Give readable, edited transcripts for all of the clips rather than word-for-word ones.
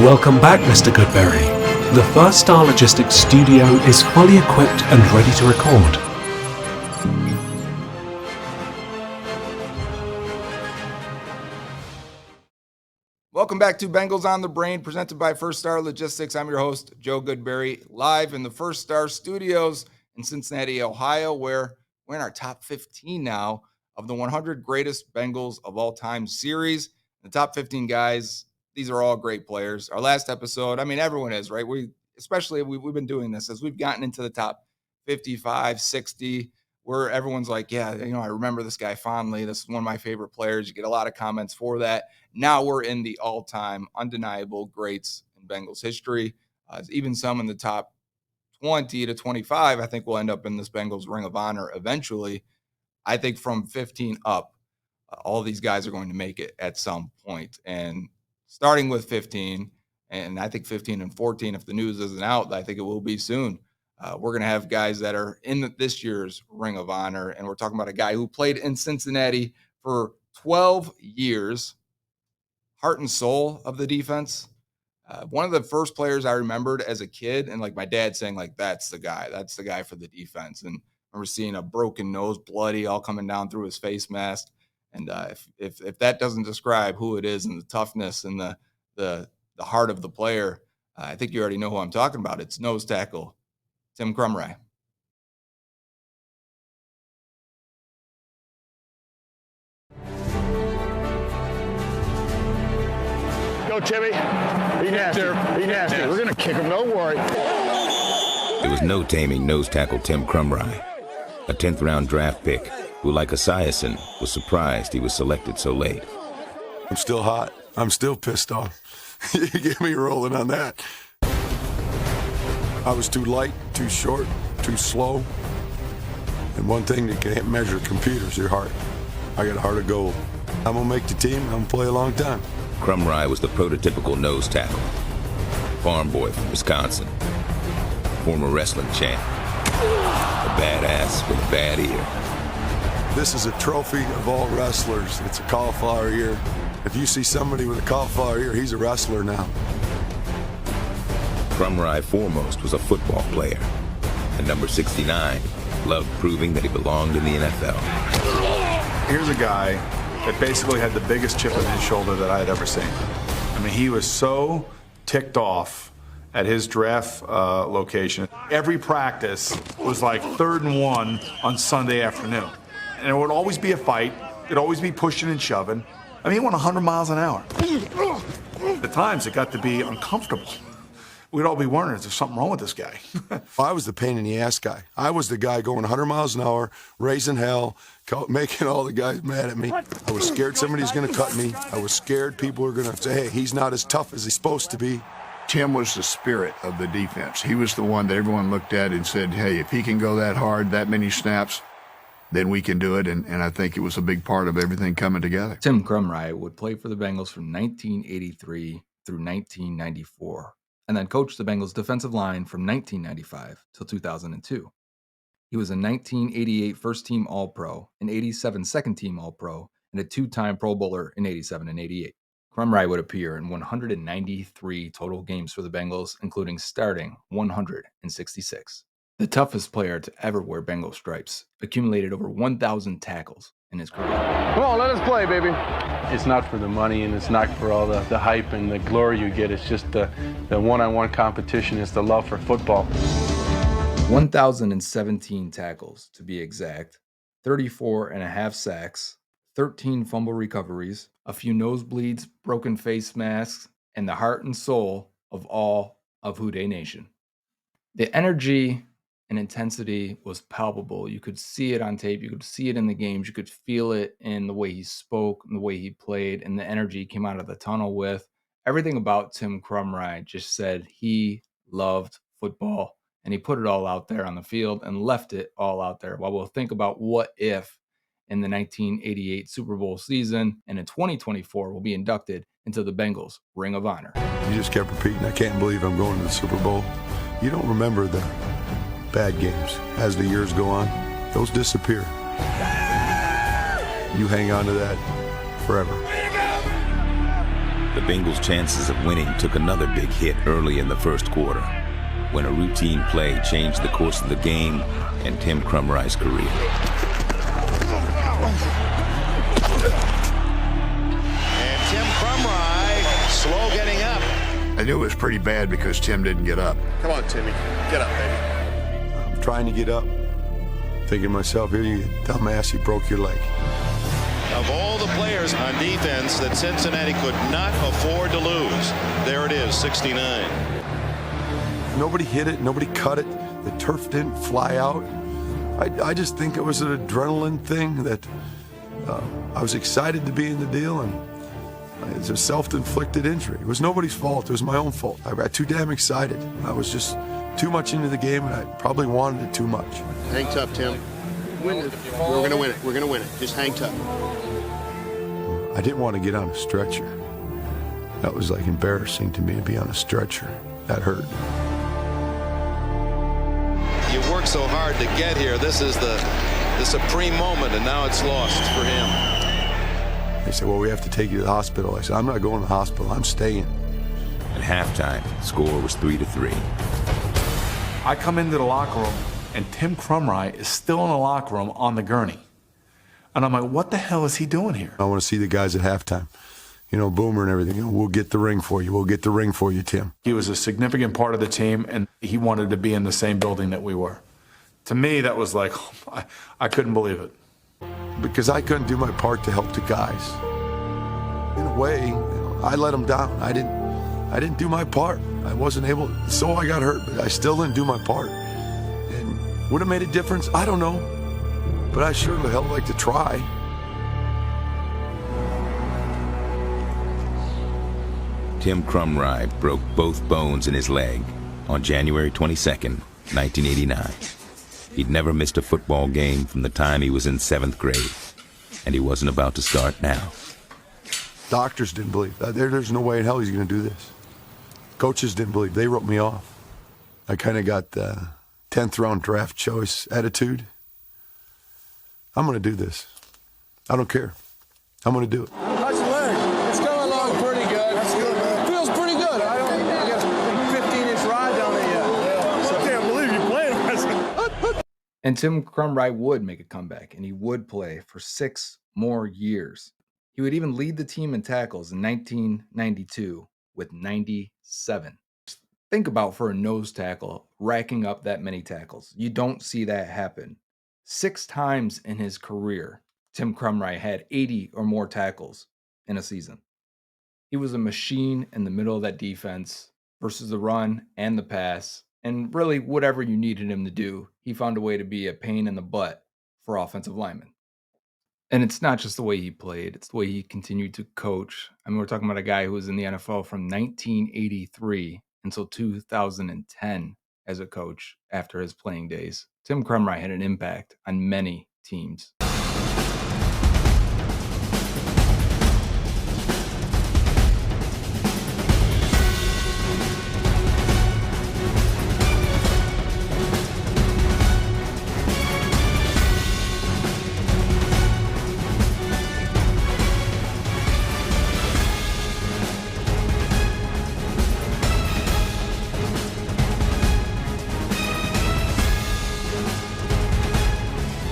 Welcome back, Mr. Goodberry. The First Star Logistics studio is fully equipped and ready to record. Welcome back to Bengals on the Brain, presented by First Star Logistics. I'm your host, Joe Goodberry, live in the First Star studios in Cincinnati, Ohio, where we're in our top 15 now of the 100 Greatest Bengals of All Time series. The top 15 guys, these are all great players. Our last episode, I mean, everyone is, right? We've been doing this as we've gotten into the top 55, 60, where everyone's like, yeah, I remember this guy fondly. This is one of my favorite players. You get a lot of comments for that. Now we're in the all-time undeniable greats in Bengals history. Even some in the top 20 to 25, I think will end up in this Bengals Ring of Honor eventually. I think from 15 up, all these guys are going to make it at some point. And starting with 15, and I think 15 and 14, if the news isn't out, I think it will be soon. We're going to have guys that are in this year's Ring of Honor. And we're talking about a guy who played in Cincinnati for 12 years, heart and soul of the defense. One of the first players I remembered as a kid, and like my dad saying, like, that's the guy for the defense. And I remember seeing a broken nose, bloody, all coming down through his face mask. And if that doesn't describe who it is and the toughness and the heart of the player, I think you already know who I'm talking about. It's nose tackle Tim Krumrie. Go, Timmy. Be nasty. Be nasty. We're going to kick him. Don't worry. There was no taming nose tackle Tim Krumrie, a 10th-round draft pick who, like Esiason, was surprised he was selected so late. I'm still hot. I'm still pissed off. You get me rolling on that. I was too light, too short, too slow. And one thing that can't measure computers, your heart. I got a heart of gold. I'm going to make the team. I'm going to play a long time. Krumrie was the prototypical nose tackle. Farm boy from Wisconsin. Former wrestling champ. A badass with a bad ear. This is a trophy of all wrestlers. It's a cauliflower ear. If you see somebody with a cauliflower ear, he's a wrestler now. Krumrie foremost was a football player. And number 69 loved proving that he belonged in the NFL. Here's a guy that basically had the biggest chip on his shoulder that I had ever seen. I mean, he was so ticked off at his draft location. Every practice was like 3rd and 1 on Sunday afternoon. And it would always be a fight. It'd always be pushing and shoving. I mean, he went 100 miles an hour. At times, it got to be uncomfortable. We'd all be wondering, is there something wrong with this guy? I was the pain in the ass guy. I was the guy going 100 miles an hour, raising hell, making all the guys mad at me. I was scared somebody's going to cut me. I was scared people were going to say, hey, he's not as tough as he's supposed to be. Tim was the spirit of the defense. He was the one that everyone looked at and said, hey, if he can go that hard, that many snaps, then we can do it. And I think it was a big part of everything coming together. Tim Krumrie would play for the Bengals from 1983 through 1994. And then coached the Bengals defensive line from 1995 till 2002. He was a 1988 first-team All-Pro, an 87 second-team All-Pro, and a 2-time Pro Bowler in 87 and 88. Krumrie would appear in 193 total games for the Bengals, including starting 166. The toughest player to ever wear Bengal stripes, accumulated over 1,000 tackles in his career. Come on, let us play, baby. It's not for the money and it's not for all the hype and the glory you get. It's just the one-on-one competition. It's the love for football. 1,017 tackles, to be exact, 34 and a half sacks, 13 fumble recoveries, a few nosebleeds, broken face masks, and the heart and soul of all of Houday Nation. The energy and intensity was palpable. You could see it on tape. You could see it in the games. You could feel it in the way he spoke and the way he played and the energy he came out of the tunnel with. Everything about Tim Krumrie just said he loved football and he put it all out there on the field and left it all out there. While we'll think about what if in the 1988 Super Bowl season and in 2024 will be inducted into the Bengals Ring of Honor. You just kept repeating, I can't believe I'm going to the Super Bowl. You don't remember the bad games as the years go on. Those disappear. You hang on to that forever. The Bengals' chances of winning took another big hit early in the first quarter, when a routine play changed the course of the game and Tim Krumrie's career. And Tim Krumrie, slow getting up. I knew it was pretty bad because Tim didn't get up. Come on, Timmy. Get up, baby. I'm trying to get up, thinking to myself, here you dumbass, you broke your leg. Of all the players on defense that Cincinnati could not afford to lose, there it is, 69. Nobody hit it, nobody cut it, the turf didn't fly out. I just think it was an adrenaline thing that I was excited to be in the deal, and it's a self-inflicted injury. It was nobody's fault, it was my own fault. I got too damn excited. I was just too much into the game, and I probably wanted it too much. Hang tough, Tim. We're going to win it. We're going to win it. Just hang tough. I didn't want to get on a stretcher. That was like embarrassing to me to be on a stretcher. That hurt. You worked so hard to get here. This is the supreme moment, and now it's lost for him. They said, well, we have to take you to the hospital. I said, I'm not going to the hospital. I'm staying. At halftime, the score was 3-3. I come into the locker room, and Tim Krumrie is still in the locker room on the gurney. And I'm like, what the hell is he doing here? I want to see the guys at halftime. You know, Boomer and everything. You know, we'll get the ring for you. We'll get the ring for you, Tim. He was a significant part of the team, and he wanted to be in the same building that we were. To me, that was like, I couldn't believe it. Because I couldn't do my part to help the guys. In a way, you know, I let them down. I didn't do my part. I wasn't able, so I got hurt, but I still didn't do my part. And would have made a difference? I don't know. But I sure the hell like to try. Tim Krumrie broke both bones in his leg on January 22nd, 1989. He'd never missed a football game from the time he was in 7th grade, and he wasn't about to start now. Doctors didn't believe that. There's no way in hell he's going to do this. Coaches didn't believe. They wrote me off. I kind of got the 10th round draft choice attitude. I'm going to do this. I don't care. I'm going to do it. How's your leg? It's going along pretty good. That's good, man. Feels pretty good. I got a 15-inch ride down there yet. So I can't believe you playing. And Tim Krumrie would make a comeback, and he would play for 6 more years. He would even lead the team in tackles in 1992 with 97. Think about for a nose tackle, racking up that many tackles. You don't see that happen. 6 times in his career, Tim Krumrie had 80 or more tackles in a season. He was a machine in the middle of that defense versus the run and the pass. And really, whatever you needed him to do, he found a way to be a pain in the butt for offensive linemen. And it's not just the way he played, it's the way he continued to coach. I mean, we're talking about a guy who was in the NFL from 1983 until 2010 as a coach after his playing days. Tim Krumrie had an impact on many teams.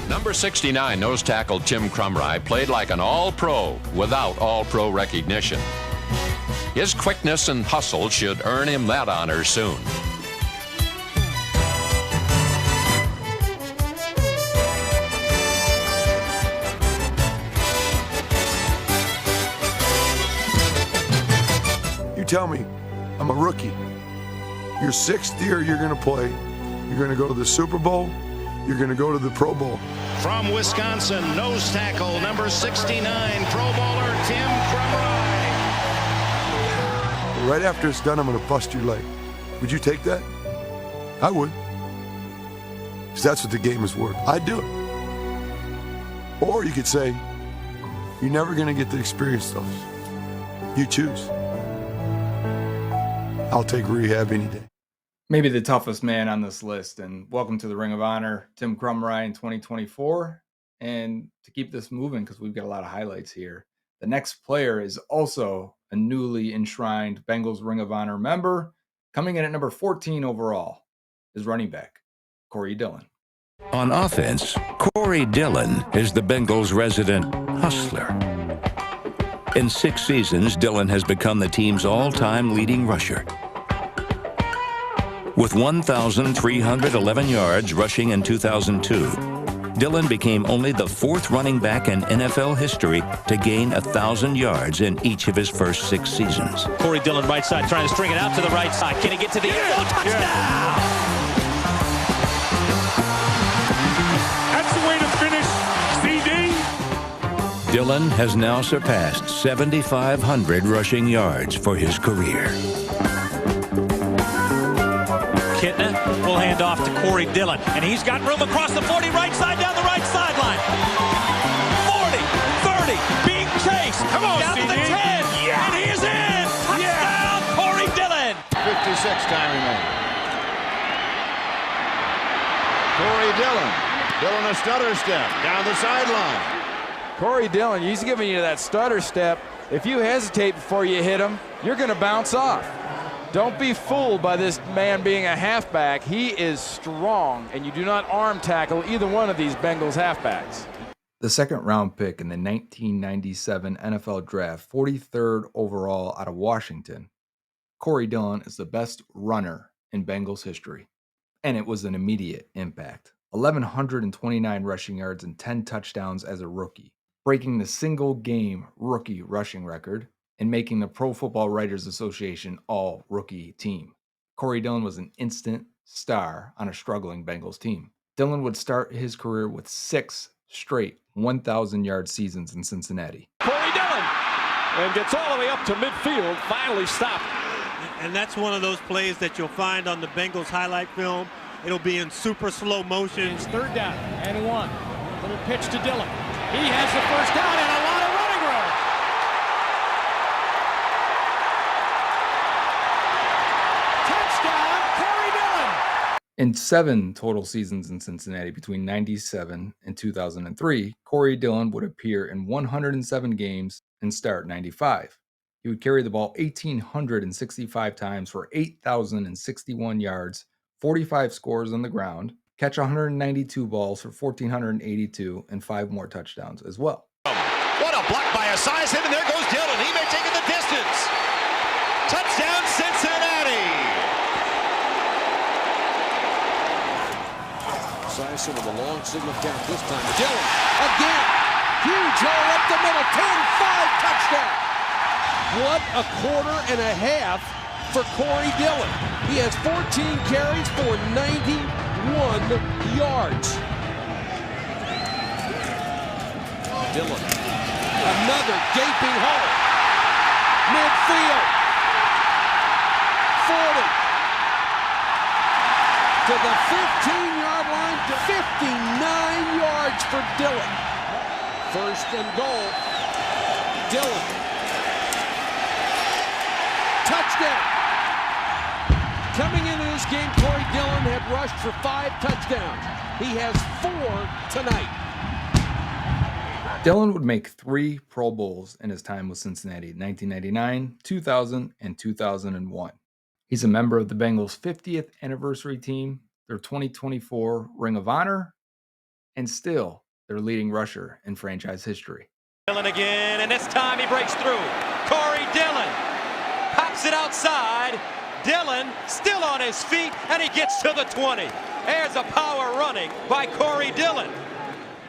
Number 69 nose tackle Tim Krumrie played like an all-pro without all-pro recognition. His quickness and hustle should earn him that honor soon. You tell me, I'm a rookie. Your 6th year you're going to play. You're going to go to the Super Bowl. You're going to go to the Pro Bowl. From Wisconsin, nose tackle number 69, Pro Bowler Tim Krumrie. Right after it's done, I'm going to bust your leg. Would you take that? I would. Because that's what the game is worth. I'd do it. Or you could say, you're never going to get to experience those. You choose. I'll take rehab any day. Maybe the toughest man on this list. And welcome to the Ring of Honor, Tim Krumrie in 2024. And to keep this moving, because we've got a lot of highlights here, the next player is also a newly enshrined Bengals Ring of Honor member. Coming in at number 14 overall is running back Corey Dillon. On offense, Corey Dillon is the Bengals' resident hustler. In 6 seasons, Dillon has become the team's all-time leading rusher. With 1,311 yards rushing in 2002, Dillon became only the 4th running back in NFL history to gain 1,000 yards in each of his first 6 seasons. Corey Dillon, right side, trying to string it out to the right side. Can he get to the end zone? Touchdown! That's the way to finish, CD. Dillon has now surpassed 7,500 rushing yards for his career. Kitna will hand off to Corey Dillon, and he's got room across the 40, right side, down the right sideline. 40, 30, being chased. Come on, down CD. To the 10, yeah. And he is in. Touchdown, yeah. Corey Dillon. 56 time remaining. Corey Dillon. Dillon a stutter step down the sideline. Corey Dillon, he's giving you that stutter step. If you hesitate before you hit him, you're going to bounce off. Don't be fooled by this man being a halfback. He is strong, and you do not arm tackle either one of these Bengals halfbacks. The second-round pick in the 1997 NFL Draft, 43rd overall out of Washington, Corey Dillon is the best runner in Bengals history, and it was an immediate impact. 1,129 rushing yards and 10 touchdowns as a rookie, breaking the single-game rookie rushing record and making the Pro Football Writers Association all-rookie team. Corey Dillon was an instant star on a struggling Bengals team. Dillon would start his career with 6 straight 1,000-yard seasons in Cincinnati. Corey Dillon, and gets all the way up to midfield, finally stopped. And that's one of those plays that you'll find on the Bengals highlight film. It'll be in super slow motion. It's 3rd down and 1. Little pitch to Dillon. He has the first down and a lot of running room. Touchdown, Corey Dillon. In 7 total seasons in Cincinnati between 97 and 2003, Corey Dillon would appear in 107 games and start 95. He would carry the ball 1,865 times for 8,061 yards, 45 scores on the ground, catch 192 balls for 1,482, and 5 more touchdowns as well. What a block by a size hit, and there goes Dillon. He may take it the distance. Touchdown, Cincinnati. Sison with a long signal count this time. Dillon again. Huge hole up the middle. 10-5 touchdown. What a quarter and a half for Corey Dillon. He has 14 carries for 91 yards. Dillon, another gaping hole. Midfield. 40. To the 15-yard line. 59 yards for Dillon. 1st and goal. Dillon. Touchdown. Coming into this game, Corey Dillon had rushed for 5 touchdowns. He has 4 tonight. Dillon would make 3 Pro Bowls in his time with Cincinnati, 1999, 2000, and 2001. He's a member of the Bengals' 50th anniversary team, their 2024 Ring of Honor, and still their leading rusher in franchise history. Dillon again, and this time he breaks through. Corey Dillon pops it outside. Dillon still on his feet, and he gets to the 20. There's a power running by Corey Dillon.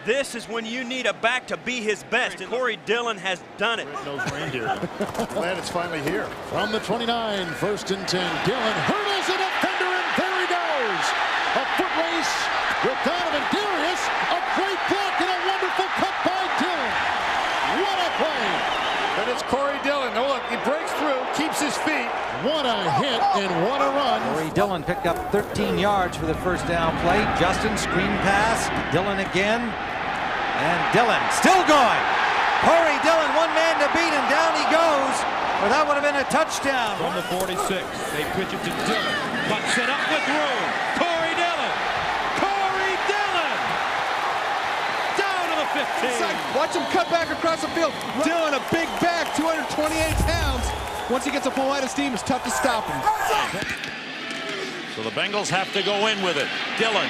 This is when you need a back to be his best, and Corey Dillon has done it. Glad it's finally here. From the 29, 1st and 10. Dillon hurdles a defender, and there he goes. A foot race with Donovan Darius. A great block and a wonderful cut by Dillon. What a play. And it's Corey Dillon. Oh, look, he breaks through, keeps his feet. What a hit and what a run. Corey Dillon picked up 13 yards for the first down play. Justin, screen pass. Dillon again. And Dillon still going. Corey Dillon, one man to beat, and down he goes. Well, that would have been a touchdown. From the 46, they pitch it to Dillon. Cuts it up with room. Corey Dillon. Corey Dillon. Down to the 15. Watch him cut back across the field. Dillon, a big back, 228 pounds. Once he gets a full head of steam, it's tough to stop him. So the Bengals have to go in with it. Dillon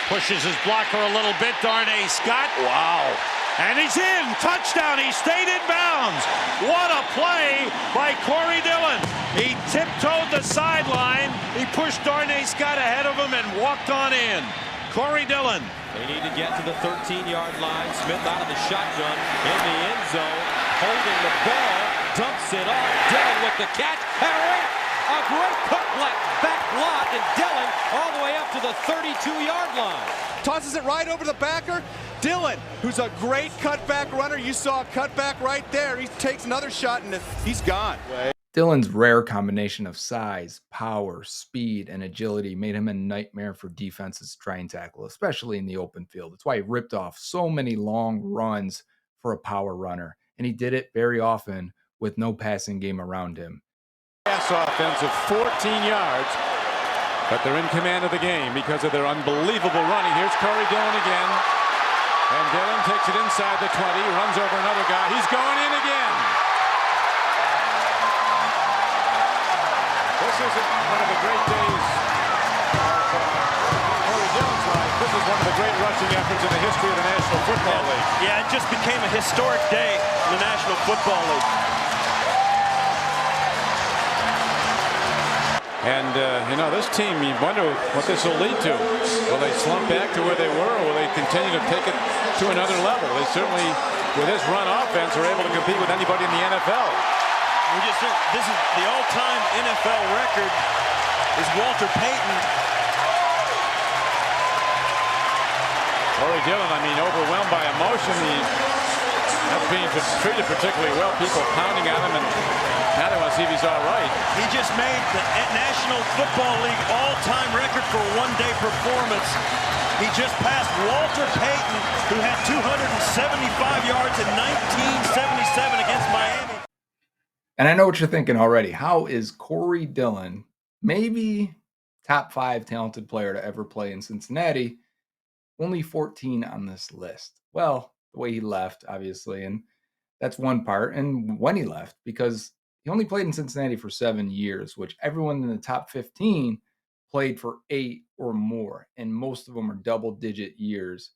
pushes his blocker a little bit. Darnay Scott. Wow. And he's in. Touchdown. He stayed in bounds. What a play by Corey Dillon. He tiptoed the sideline. He pushed Darnay Scott ahead of him and walked on in. Corey Dillon. They need to get to the 13-yard line. Smith out of the shotgun in the end zone. Holding the ball. Dumps it off. Dillon with the catch. Harry. A great cutback back block, and Dillon all the way up to the 32-yard line. Tosses it right over the backer. Dillon, who's a great cutback runner. You saw a cutback right there. He takes another shot, and he's gone. Dillon's rare combination of size, power, speed, and agility made him a nightmare for defenses to try and tackle, especially in the open field. That's why he ripped off so many long runs for a power runner, and he did it very often with no passing game around him. Pass offense of 14 yards, but they're in command of the game because of their unbelievable running. Here's Corey Dillon again, and Dillon takes it inside the 20, runs over another guy. He's going in again. This isn't one of the great days of Corey Dillon's life. This is one of the great rushing efforts in the history of the National Football League. Yeah, it just became a historic day in the National Football League. And, this team, you wonder what this will lead to. Will they slump back to where they were, or will they continue to take it to another level? They certainly, with this run offense, are able to compete with anybody in the NFL. This is the all-time NFL record is Walter Payton. Corey Dillon, overwhelmed by emotion. He's not being treated particularly well. People pounding on him, and now they want to see if he's all right. He just made the National Football League all-time record for one-day performance. He just passed Walter Payton, who had 275 yards in 1977 against Miami. And I know what you're thinking already. How is Corey Dillon, maybe top 5 talented player to ever play in Cincinnati, only 14 on this list? Well, the way he left, obviously, and that's one part. And when he left, because he only played in Cincinnati for 7 years, which everyone in the top 15 played for 8 or more. And most of them are double-digit years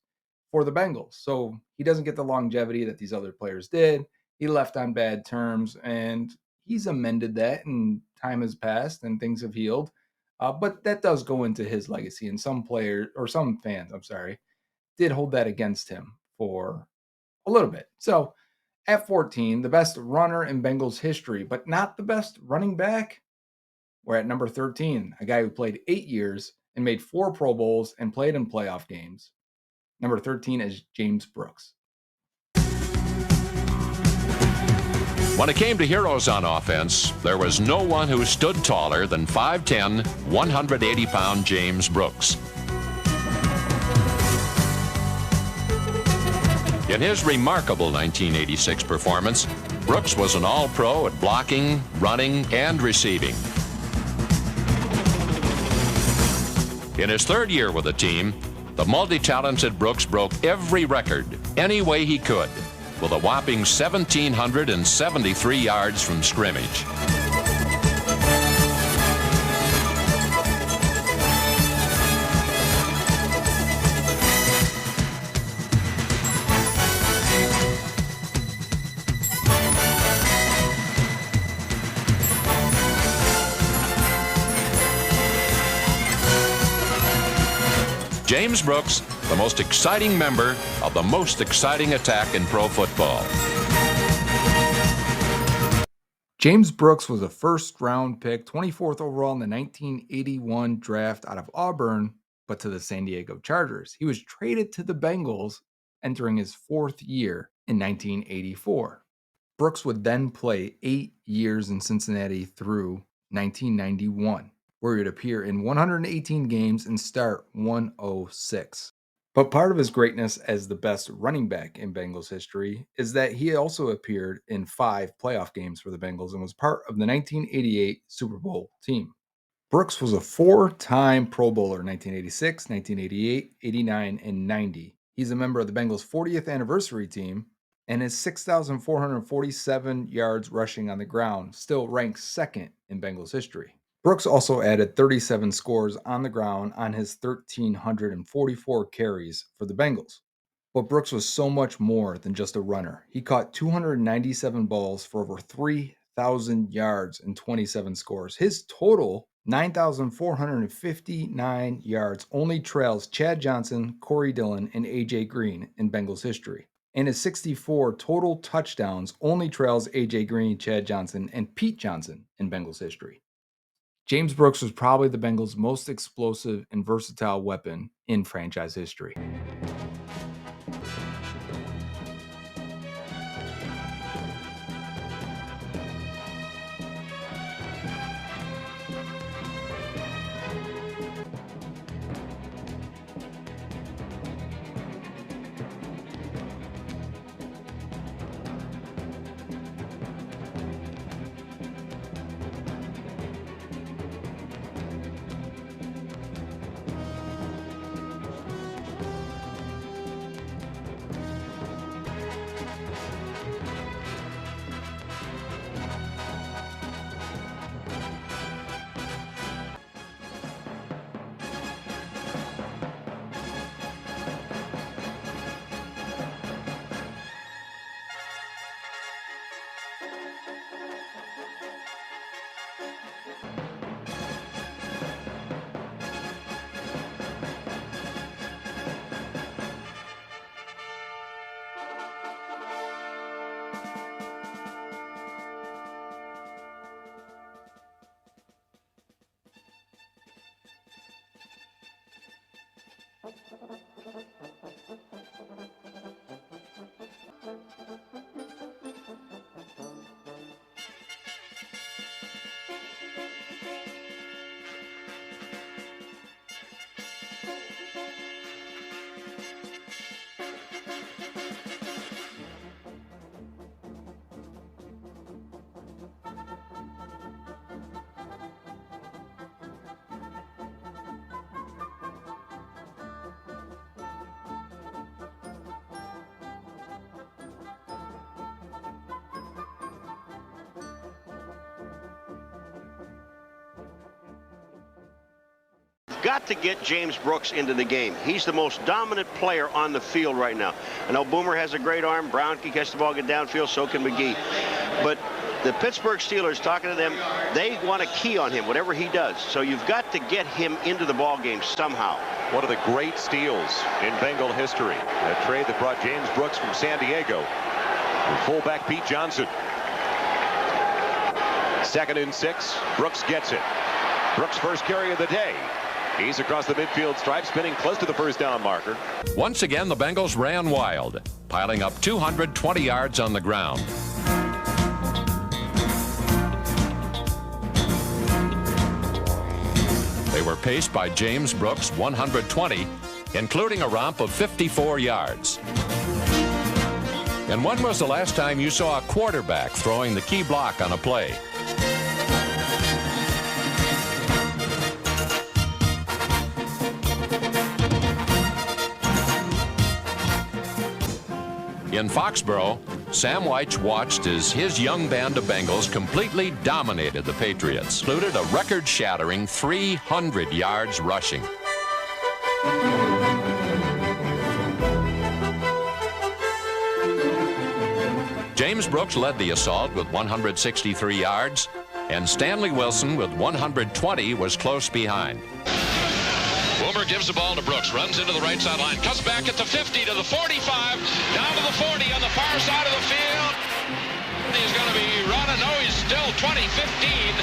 for the Bengals. So he doesn't get the longevity that these other players did. He left on bad terms, and he's amended that, and time has passed, and things have healed. But that does go into his legacy, and some players, or some fans, did hold that against him for a little bit. So at 14, the best runner in Bengals history, but not the best running back. We're at number 13, a guy who played 8 years and made 4 Pro Bowls and played in playoff games. Number 13 is James Brooks. When it came to heroes on offense, there was no one who stood taller than 5'10", 180-pound James Brooks. In his remarkable 1986 performance, Brooks was an All-Pro at blocking, running, and receiving. In his 3rd year with the team, the multi-talented Brooks broke every record any way he could, with a whopping 1,773 yards from scrimmage. James Brooks, the most exciting member of the most exciting attack in pro football. James Brooks was a first-round pick, 24th overall in the 1981 draft out of Auburn, but to the San Diego Chargers. He was traded to the Bengals entering his 4th year in 1984. Brooks would then play 8 years in Cincinnati through 1991. Where he would appear in 118 games and start 106. But part of his greatness as the best running back in Bengals history is that he also appeared in 5 playoff games for the Bengals and was part of the 1988 Super Bowl team. Brooks was a 4-time Pro Bowler, 1986, 1988, 89, and 90. He's a member of the Bengals' 40th anniversary team, and his 6,447 yards rushing on the ground still ranks second in Bengals history. Brooks also added 37 scores on the ground on his 1,344 carries for the Bengals. But Brooks was so much more than just a runner. He caught 297 balls for over 3,000 yards and 27 scores. His total, 9,459 yards, only trails Chad Johnson, Corey Dillon, and A.J. Green in Bengals history. And his 64 total touchdowns only trails A.J. Green, Chad Johnson, and Pete Johnson in Bengals history. James Brooks was probably the Bengals' most explosive and versatile weapon in franchise history. Got to get James Brooks into the game. He's the most dominant player on the field right now. I know Boomer has a great arm. Brown can catch the ball, get downfield, so can McGee. But the Pittsburgh Steelers, talking to them, they want to key on him, whatever he does. So you've got to get him into the ball game somehow. One of the great steals in Bengal history. A trade that brought James Brooks from San Diego with fullback Pete Johnson. 2nd and 6. Brooks gets it. Brooks' first carry of the day. He's across the midfield stripe, spinning close to the first down marker. Once again, the Bengals ran wild, piling up 220 yards on the ground. They were paced by James Brooks, 120, including a romp of 54 yards. And when was the last time you saw a quarterback throwing the key block on a play? In Foxborough, Sam Weich watched as his young band of Bengals completely dominated the Patriots, included a record-shattering 300 yards rushing. James Brooks led the assault with 163 yards, and Stanley Wilson with 120 was close behind. Boomer gives the ball to Brooks, runs into the right sideline, cuts back at the 50 to the 45, down to the 40 on the far side of the field. He's going to be running. No, he's still 20, 15.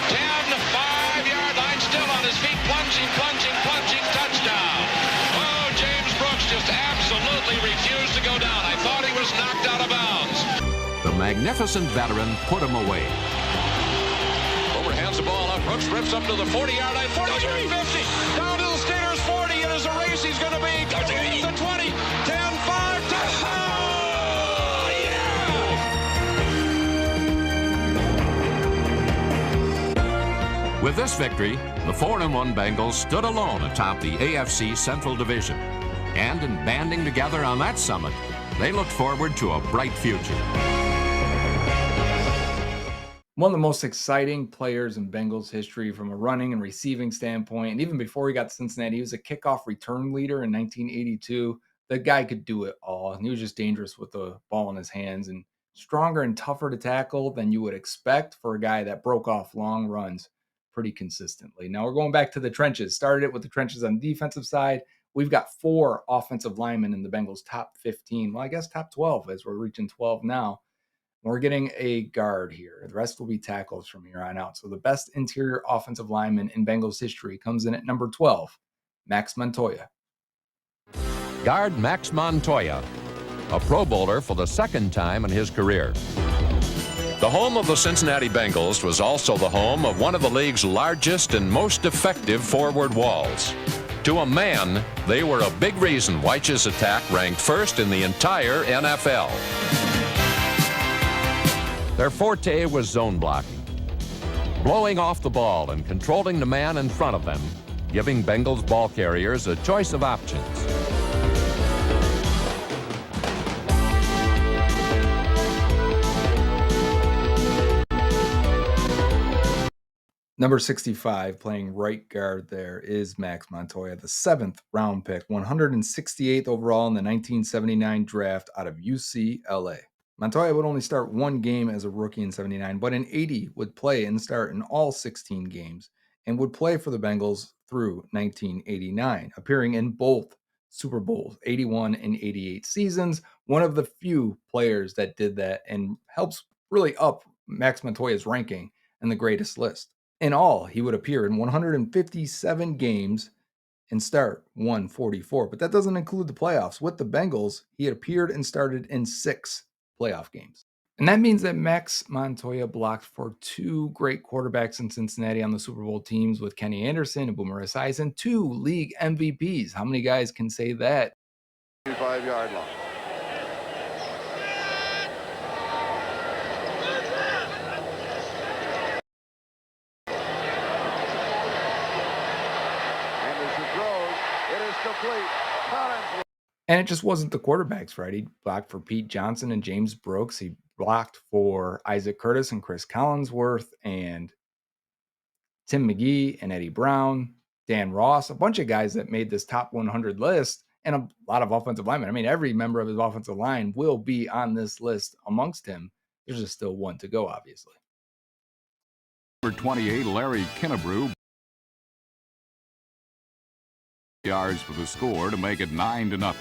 10, 5-yard line, still on his feet, plunging, touchdown. Oh, James Brooks just absolutely refused to go down. I thought he was knocked out of bounds. The magnificent veteran put him away. Hands the ball up. Brooks rips up to the 40-yard line. 40, 50. Down to the Steelers 40. It is a race. He's going to be the 20, 10, 5. Touchdown! With this victory, the 4-1 Bengals stood alone atop the AFC Central Division. And in banding together on that summit, they looked forward to a bright future. One of the most exciting players in Bengals history from a running and receiving standpoint. And even before he got to Cincinnati, he was a kickoff return leader in 1982. The guy could do it all. And he was just dangerous with the ball in his hands and stronger and tougher to tackle than you would expect for a guy that broke off long runs pretty consistently. Now we're going back to the trenches. Started it with the trenches on the defensive side. We've got 4 offensive linemen in the Bengals top 15. Well, I guess top 12 as we're reaching 12 now. We're getting a guard here. The rest will be tackles from here on out. So the best interior offensive lineman in Bengals history comes in at number 12, Max Montoya. Guard Max Montoya, a Pro Bowler for the second time in his career. The home of the Cincinnati Bengals was also the home of one of the league's largest and most effective forward walls. To a man, they were a big reason Wyche's attack ranked first in the entire NFL. Their forte was zone blocking, blowing off the ball and controlling the man in front of them, giving Bengals ball carriers a choice of options. Number 65, playing right guard there, is Max Montoya, the 7th round pick, 168th overall in the 1979 draft out of UCLA. Montoya would only start 1 game as a rookie in 79, but in 80 would play and start in all 16 games and would play for the Bengals through 1989, appearing in both Super Bowls, 81 and 88 seasons. One of the few players that did that and helps really up Max Montoya's ranking in the greatest list. In all, he would appear in 157 games and start 144, but that doesn't include the playoffs. With the Bengals, he had appeared and started in 6 playoff games. And that means that Max Montoya blocked for 2 great quarterbacks in Cincinnati on the Super Bowl teams with Kenny Anderson and Boomer Esiason, 2 league MVPs. How many guys can say that? 5-yard line. And it just wasn't the quarterbacks, right? He blocked for Pete Johnson and James Brooks. He blocked for Isaac Curtis and Chris Collinsworth and Tim McGee and Eddie Brown, Dan Ross, a bunch of guys that made this top 100 list, and a lot of offensive linemen. I mean, every member of his offensive line will be on this list amongst him. There's just still one to go, obviously. Number 28, Larry Kinnebrew. Yards for the score to make it 9-0,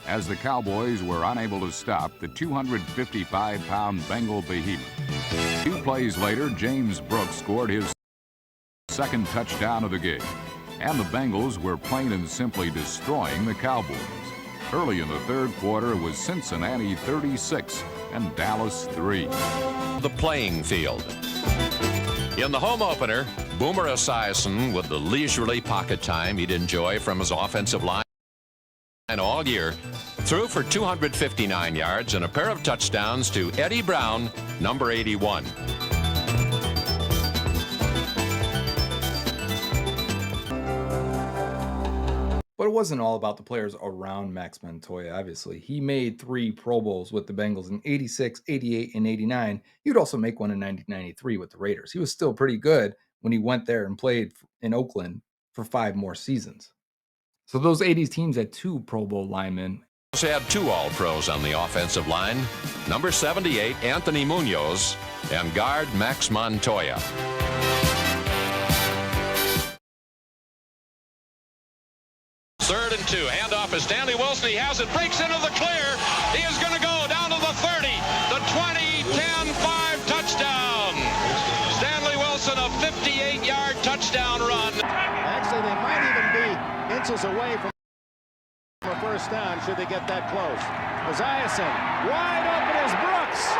as the Cowboys were unable to stop the 255-pound Bengal behemoth. 2 plays later, James Brooks scored his 2nd touchdown of the game, and the Bengals were plain and simply destroying the Cowboys. Early in the 3rd quarter, it was Cincinnati 36 and Dallas 3. The playing field. In the home opener, Boomer Esiason, with the leisurely pocket time he'd enjoy from his offensive line all year, threw for 259 yards and a pair of touchdowns to Eddie Brown, number 81. But it wasn't all about the players around Max Montoya, obviously. He made 3 Pro Bowls with the Bengals in 86, 88, and 89. He would also make one in 1993 with the Raiders. He was still pretty good when he went there and played in Oakland for 5 more seasons. So those 80s teams had 2 Pro Bowl linemen. They had 2 All-Pros on the offensive line, number 78, Anthony Munoz, and guard Max Montoya. Third and 2. Handoff is Stanley Wilson. He has it. Breaks into the clear. He is going to go down to the 30, the 20, 10, 5 touchdown. Stanley Wilson, a 58-yard touchdown run. Actually, they might even be inches away from a first down should they get that close. Esiason wide open as Brooks.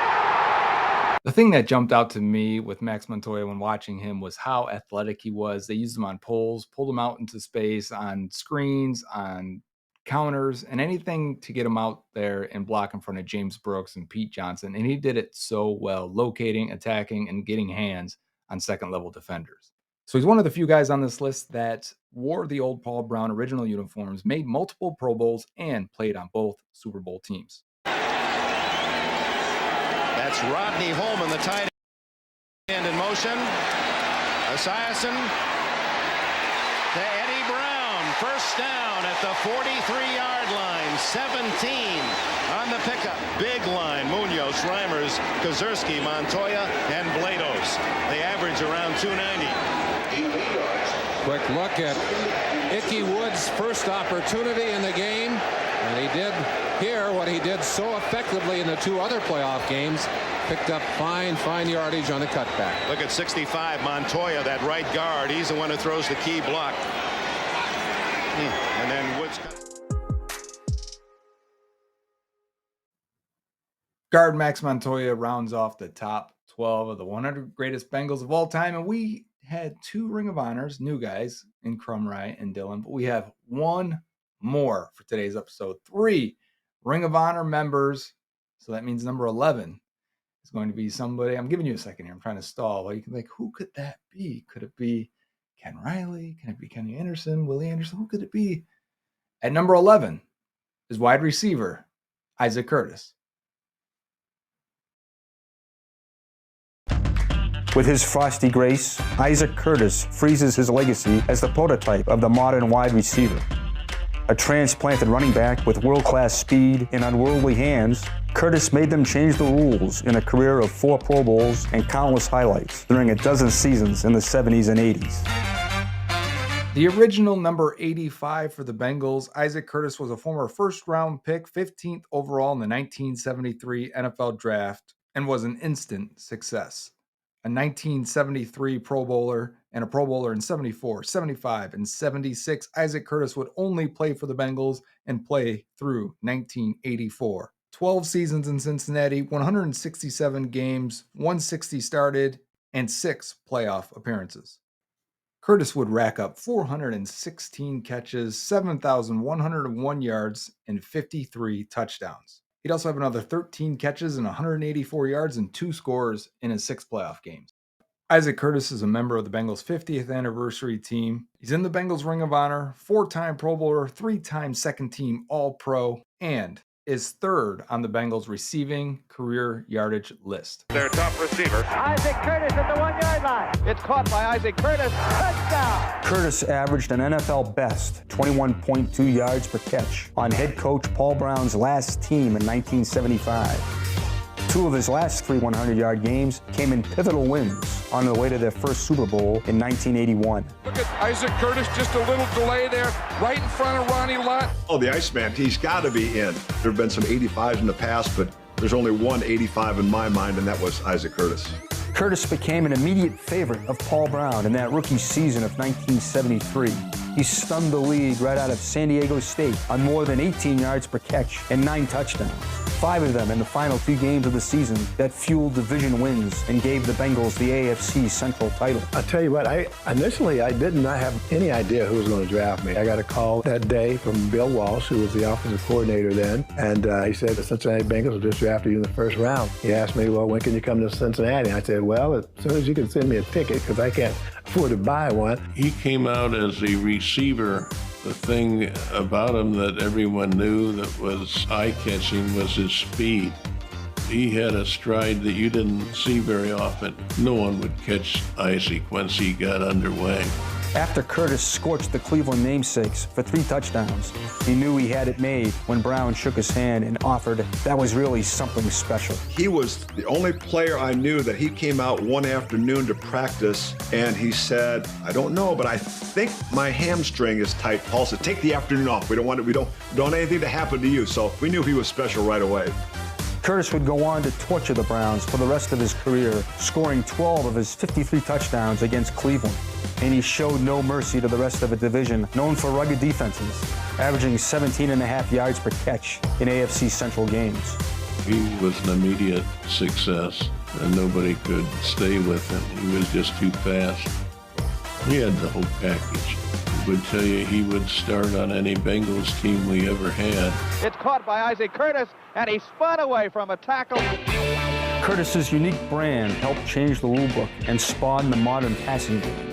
The thing that jumped out to me with Max Montoya when watching him was how athletic he was. They used him on pulls, pulled him out into space, on screens, on counters, and anything to get him out there and block in front of James Brooks and Pete Johnson. And he did it so well, locating, attacking, and getting hands on second-level defenders. So he's one of the few guys on this list that wore the old Paul Brown original uniforms, made multiple Pro Bowls, and played on both Super Bowl teams. That's Rodney Holman, the tight end in motion. Esiason to Eddie Brown. First down at the 43-yard line. 17 on the pickup. Big line. Munoz, Reimers, Kozerski, Montoya, and Blados. They average around 290. Quick look at Ickey Wood's first opportunity in the game. And he did here what he did so effectively in the two other playoff games. Picked up fine yardage on the cutback. Look at 65, Montoya, that right guard. He's the one who throws the key block. And then Woods. Guard Max Montoya rounds off the top 12 of the 100 greatest Bengals of all time. And we had 2 Ring of Honors, new guys in Krumrie and Dillon. But we have one more for today's episode. 3 Ring of Honor members. So that means number 11 is going to be somebody. I'm giving you a second here. I'm trying to stall. Well, you can think, who could that be? Could it be Ken Riley? Can it be Kenny Anderson? Willie Anderson? Who could it be? At number 11 is wide receiver Isaac Curtis. With his frosty grace, Isaac Curtis freezes his legacy as the prototype of the modern wide receiver. A transplanted running back with world-class speed and unworldly hands, Curtis made them change the rules in a career of 4 Pro Bowls and countless highlights during a dozen seasons in the 70s and 80s. The original number 85 for the Bengals, Isaac Curtis was a former first-round pick, 15th overall in the 1973 NFL Draft, and was an instant success. A 1973 Pro Bowler and a Pro Bowler in 74, 75, and 76, Isaac Curtis would only play for the Bengals and play through 1984. 12 seasons in Cincinnati, 167 games, 160 started, and 6 playoff appearances. Curtis would rack up 416 catches, 7,101 yards, and 53 touchdowns. He'd also have another 13 catches and 184 yards and 2 scores in his 6 playoff games. Isaac Curtis is a member of the Bengals' 50th anniversary team. He's in the Bengals Ring of Honor, 4-time Pro Bowler, 3-time second-team All-Pro, and is 3rd on the Bengals' receiving career yardage list. Their top receiver. Isaac Curtis at the 1-yard line. It's caught by Isaac Curtis. Touchdown! Curtis averaged an NFL best 21.2 yards per catch on head coach Paul Brown's last team in 1975. 2 of his last 3 100-yard games came in pivotal wins on the way to their first Super Bowl in 1981. Look at Isaac Curtis, just a little delay there, right in front of Ronnie Lott. Oh, the Iceman, he's got to be in. There have been some 85s in the past, but there's only one 85 in my mind, and that was Isaac Curtis. Curtis became an immediate favorite of Paul Brown in that rookie season of 1973. He stunned the league right out of San Diego State on more than 18 yards per catch and 9 touchdowns. 5 of them in the final 2 games of the season that fueled division wins and gave the Bengals the AFC Central title. I'll tell you what, initially I did not have any idea who was going to draft me. I got a call that day from Bill Walsh, who was the offensive coordinator then, and he said the Cincinnati Bengals will just draft you in the first round. He asked me, well, when can you come to Cincinnati? I said, well, as soon as you can send me a ticket, because I can't afford to buy one. He came out as a receiver. The thing about him that everyone knew that was eye-catching was his speed. He had a stride that you didn't see very often. No one would catch Isaac once he got underway. After Curtis scorched the Cleveland namesakes for 3 touchdowns, he knew he had it made when Brown shook his hand and offered that was really something special. He was the only player I knew that he came out one afternoon to practice, and he said, I don't know, but I think my hamstring is tight. Paul said, take the afternoon off. We don't want anything to happen to you. So we knew he was special right away. Curtis would go on to torture the Browns for the rest of his career, scoring 12 of his 53 touchdowns against Cleveland. And he showed no mercy to the rest of a division known for rugged defenses, averaging 17.5 yards per catch in AFC Central games. He was an immediate success, and nobody could stay with him. He was just too fast. He had the whole package. He would tell you he would start on any Bengals team we ever had. It's caught by Isaac Curtis, and he spun away from a tackle. Curtis's unique brand helped change the rule book and spawn the modern passing game.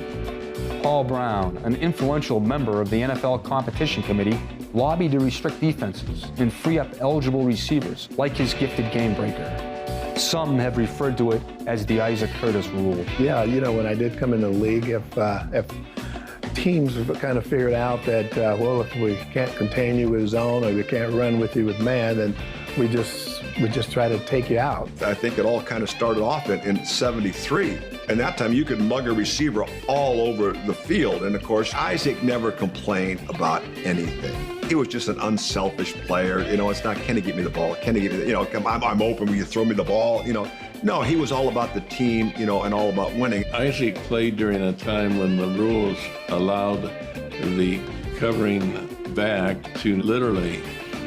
Paul Brown, an influential member of the NFL Competition Committee, lobbied to restrict defenses and free up eligible receivers like his gifted game breaker. Some have referred to it as the Isaac Curtis rule. Yeah, you know, when I did come into the league, if teams have kind of figured out that, well, if we can't contain you with zone or we can't run with you with man, then we just try to take you out. I think it all kind of started off in 73. And that time you could mug a receiver all over the field. And of course, Isaac never complained about anything. He was just an unselfish player. You know, it's not, can he get me the ball? Can he get me the, you know, come on, I'm open, will you throw me the ball? You know, no, he was all about the team, you know, and all about winning. Isaac played during a time when the rules allowed the covering back to literally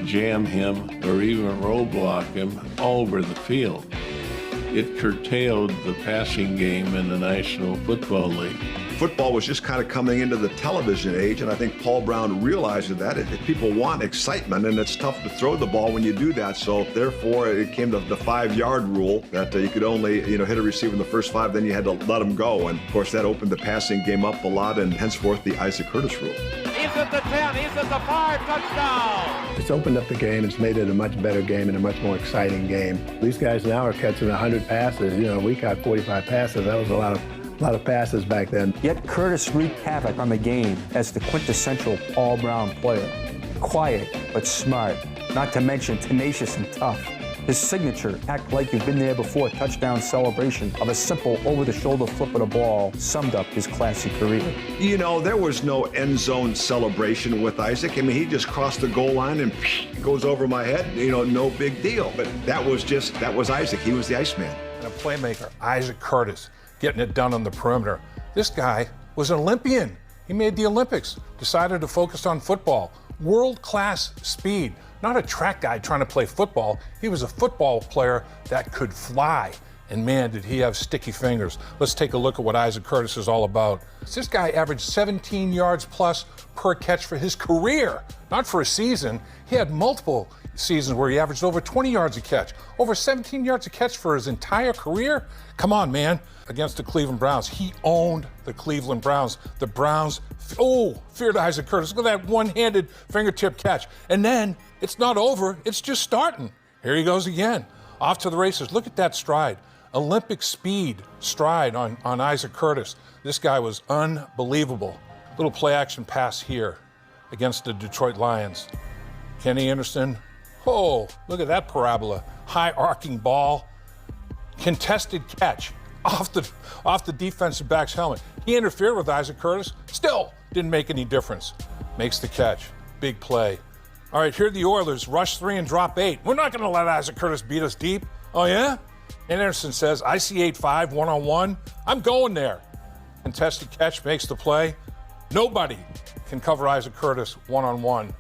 jam him or even roadblock him all over the field. It curtailed the passing game in the National Football League. Football was just kind of coming into the television age, and I think Paul Brown realized that people want excitement, and it's tough to throw the ball when you do that. So therefore, it came to the 5-yard rule that you could only, you know, hit a receiver in the first 5, then you had to let him go. And of course, that opened the passing game up a lot, and henceforth the Isaac Curtis rule. He's at the 10, he's at the 5, touchdown! It's opened up the game. It's made it a much better game and a much more exciting game. These guys now are catching 100 passes. You know, we caught 45 passes. That was a lot of passes back then. Yet Curtis wreaked havoc on the game as the quintessential Paul Brown player. Quiet but smart, not to mention tenacious and tough. His signature, act like you've been there before touchdown celebration of a simple over-the-shoulder flip of the ball, summed up his classy career. You know, there was no end zone celebration with Isaac. I mean, he just crossed the goal line and goes over my head. You know, no big deal. But that was Isaac. He was the Iceman. And a playmaker, Isaac Curtis, getting it done on the perimeter. This guy was an Olympian. He made the Olympics, decided to focus on football. World-class speed, not a track guy trying to play football. He was a football player that could fly. And man, did he have sticky fingers. Let's take a look at what Isaac Curtis is all about. This guy averaged 17 yards plus per catch for his career, not for a season. He had multiple seasons where he averaged over 20 yards a catch, over 17 yards a catch for his entire career. Come on, man. Against the Cleveland Browns, he owned the Cleveland Browns. The Browns, feared Isaac Curtis. Look at that one-handed fingertip catch. And then it's not over, it's just starting. Here he goes again, off to the races. Look at that stride. Olympic speed stride on Isaac Curtis. This guy was unbelievable. Little play action pass here against the Detroit Lions. Kenny Anderson, look at that parabola. High arcing ball, contested catch off the defensive back's helmet. He interfered with Isaac Curtis, still didn't make any difference. Makes the catch, big play. All right, here are the Oilers, rush 3 and drop 8. We're not gonna let Isaac Curtis beat us deep. Oh yeah? And Anderson says, I see 8-5, one-on-one. I'm going there. Contested catch makes the play. Nobody can cover Isaac Curtis one-on-one.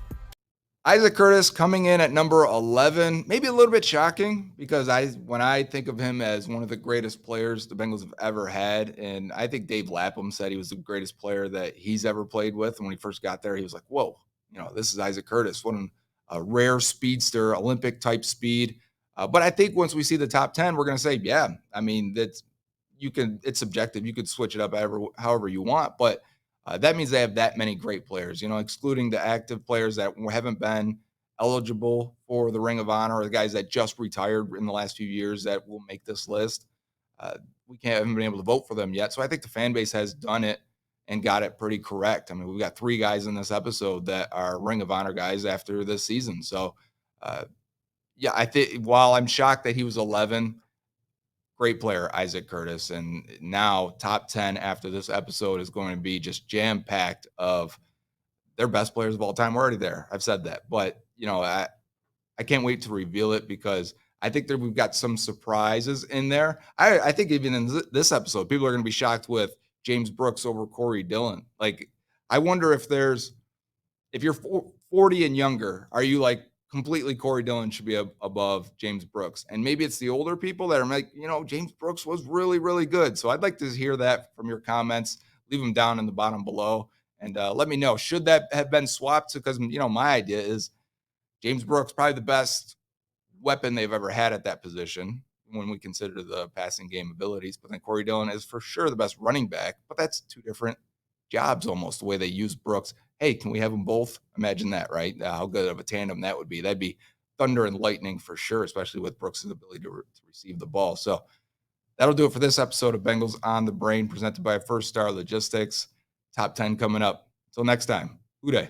Isaac Curtis coming in at number 11, maybe a little bit shocking because when I think of him as one of the greatest players the Bengals have ever had, and I think Dave Lapham said he was the greatest player that he's ever played with. And when he first got there, he was like, whoa, you know, this is Isaac Curtis. What a rare speedster, Olympic type speed. But I think once we see the top 10, we're going to say, yeah, I mean, it's subjective. You could switch it up however you want, but that means they have that many great players, you know, excluding the active players that haven't been eligible for the Ring of Honor or the guys that just retired in the last few years that will make this list. We haven't been able to vote for them yet. So I think the fan base has done it and got it pretty correct. I mean, we've got 3 guys in this episode that are Ring of Honor guys after this season. So, yeah, I think while I'm shocked that he was 11, great player, Isaac Curtis. And now top 10 after this episode is going to be just jam-packed of their best players of all time. We're already there. I've said that. But, you know, I can't wait to reveal it because I think that we've got some surprises in there. I think even in this episode, people are going to be shocked with James Brooks over Corey Dillon. Like, I wonder if you're 40 and younger, are you like, completely Corey Dillon should be above James Brooks? And maybe it's the older people that are like, you know, James Brooks was really, really good. So I'd like to hear that from your comments. Leave them down in the bottom below. And let me know, should that have been swapped? Because, you know, my idea is James Brooks, probably the best weapon they've ever had at that position when we consider the passing game abilities. But then Corey Dillon is for sure the best running back. But that's 2 different jobs almost, the way they use Brooks. Hey, can we have them both? Imagine that, right? How good of a tandem that would be. That'd be thunder and lightning for sure, especially with Brooks' ability to receive the ball. So that'll do it for this episode of Bengals on the Brain, presented by First Star Logistics. Top 10 coming up. Until next time, Uday.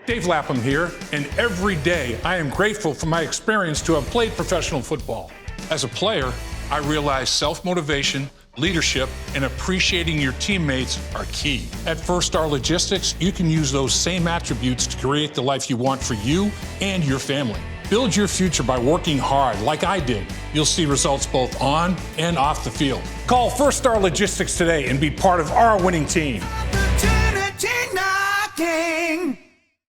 Dave Lapham here, and every day I am grateful for my experience to have played professional football. As a player, I realize self-motivation, leadership, and appreciating your teammates are key. At First Star Logistics, you can use those same attributes to create the life you want for you and your family. Build your future by working hard like I did. You'll see results both on and off the field. Call First Star Logistics today and be part of our winning team. Opportunity knocking.